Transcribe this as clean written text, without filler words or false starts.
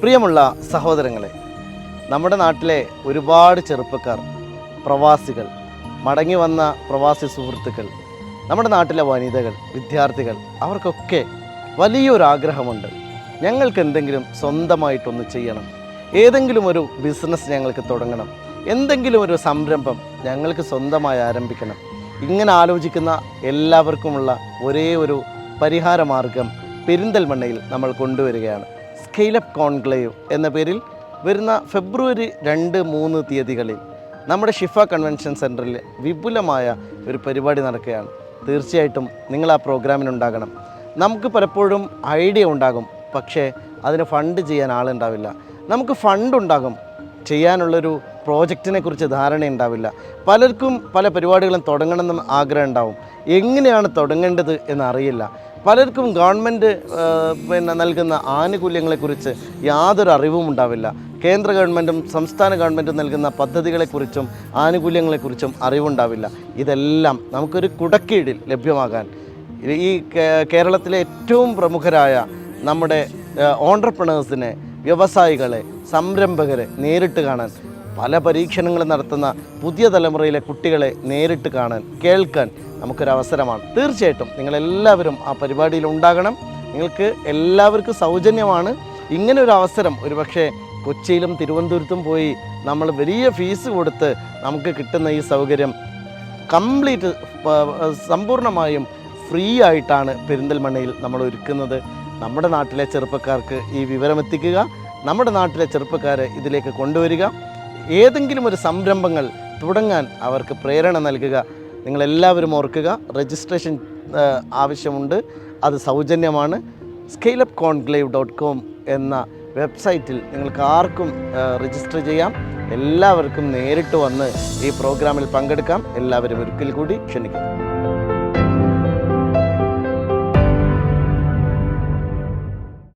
പ്രിയമുള്ള സഹോദരങ്ങളെ, നമ്മുടെ നാട്ടിലെ ഒരുപാട് ചെറുപ്പക്കാർ, പ്രവാസികൾ, മടങ്ങി വന്ന പ്രവാസി സുഹൃത്തുക്കൾ, നമ്മുടെ നാട്ടിലെ വനിതകൾ, വിദ്യാർത്ഥികൾ, അവർക്കൊക്കെ വലിയൊരാഗ്രഹമുണ്ട്. ഞങ്ങൾക്ക് എന്തെങ്കിലും സ്വന്തമായിട്ടൊന്ന് ചെയ്യണം, ഏതെങ്കിലും ഒരു ബിസിനസ് ഞങ്ങൾക്ക് തുടങ്ങണം, എന്തെങ്കിലും ഒരു സംരംഭം ഞങ്ങൾക്ക് സ്വന്തമായി ആരംഭിക്കണം. ഇങ്ങനെ ആലോചിക്കുന്ന എല്ലാവർക്കുമുള്ള ഒരേ ഒരു പരിഹാര മാർഗം പെരിന്തൽമണ്ണയിൽ നമ്മൾ കൊണ്ടുവരികയാണ്. സ്കെയിൽ അപ്പ് കോൺക്ലേവ് എന്ന പേരിൽ വരുന്ന ഫെബ്രുവരി 2-3 തീയതികളിൽ നമ്മുടെ ഷിഫ കൺവെൻഷൻ സെൻറ്ററിൽ വിപുലമായ ഒരു പരിപാടി നടക്കുകയാണ്. തീർച്ചയായിട്ടും നിങ്ങൾ ആ പ്രോഗ്രാമിനുണ്ടാകണം. നമുക്ക് പലപ്പോഴും ഐഡിയ ഉണ്ടാകും, പക്ഷേ അതിന് ഫണ്ട് ചെയ്യാൻ ആളുണ്ടാവില്ല. നമുക്ക് ഫണ്ട് ഉണ്ടാകും, ചെയ്യാനുള്ളൊരു പ്രോജക്റ്റിനെ കുറിച്ച് ധാരണയുണ്ടാവില്ല. പലർക്കും പല പരിപാടികളും തുടങ്ങണമെന്ന് ആഗ്രഹം ഉണ്ടാവും, എങ്ങനെയാണ് തുടങ്ങേണ്ടത് എന്നറിയില്ല. പലർക്കും ഗവൺമെൻറ് നൽകുന്ന ആനുകൂല്യങ്ങളെക്കുറിച്ച് യാതൊരു അറിവും ഉണ്ടാവില്ല. കേന്ദ്ര ഗവൺമെൻറ്റും സംസ്ഥാന ഗവൺമെൻറ്റും നൽകുന്ന പദ്ധതികളെക്കുറിച്ചും ആനുകൂല്യങ്ങളെക്കുറിച്ചും അറിവുണ്ടാവില്ല. ഇതെല്ലാം നമുക്കൊരു കുടക്കീഴിൽ ലഭ്യമാകാൻ ഈ കേരളത്തിലെ ഏറ്റവും പ്രമുഖരായ നമ്മുടെ ഓൺട്രപ്രണേഴ്സിനെ, വ്യവസായികളെ, സംരംഭകരെ നേരിട്ട് കാണാൻ, പല പരീക്ഷണങ്ങൾ നടത്തുന്ന പുതിയ തലമുറയിലെ കുട്ടികളെ നേരിട്ട് കാണാൻ, കേൾക്കാൻ നമുക്കൊരവസരമാണ്. തീർച്ചയായിട്ടും നിങ്ങളെല്ലാവരും ആ പരിപാടിയിൽ ഉണ്ടാകണം. നിങ്ങൾക്ക് എല്ലാവർക്കും സൗജന്യമാണ്. ഇങ്ങനെ ഒരു അവസരം ഒരുപക്ഷെ കൊച്ചിയിലും തിരുവനന്തപുരത്തും പോയി നമ്മൾ വലിയ ഫീസ് കൊടുത്ത് നമുക്ക് കിട്ടുന്ന ഈ സൗകര്യം കംപ്ലീറ്റ് സമ്പൂർണ്ണമായും ഫ്രീ ആയിട്ടാണ് പെരിന്തൽമണ്ണയിൽ നമ്മൾ ഒരുക്കുന്നത്. നമ്മുടെ നാട്ടിലെ ചെറുപ്പക്കാർക്ക് ഈ വിവരം എത്തിക്കുക, നമ്മുടെ നാട്ടിലെ ചെറുപ്പക്കാരെ ഇതിലേക്ക് കൊണ്ടുവരിക, ഏതെങ്കിലും ഒരു സംരംഭങ്ങൾ തുടങ്ങാൻ അവർക്ക് പ്രേരണ നൽകുക. നിങ്ങളെല്ലാവരും ഓർക്കുക, രജിസ്ട്രേഷൻ ആവശ്യമുണ്ട്, അത് സൗജന്യമാണ്. scaleupconclave.com എന്ന വെബ്സൈറ്റിൽ നിങ്ങൾക്ക് ആർക്കും രജിസ്റ്റർ ചെയ്യാം. എല്ലാവർക്കും നേരിട്ട് വന്ന് ഈ പ്രോഗ്രാമിൽ പങ്കെടുക്കാം. എല്ലാവരും ഒരിക്കൽ കൂടി ക്ഷണിക്കും.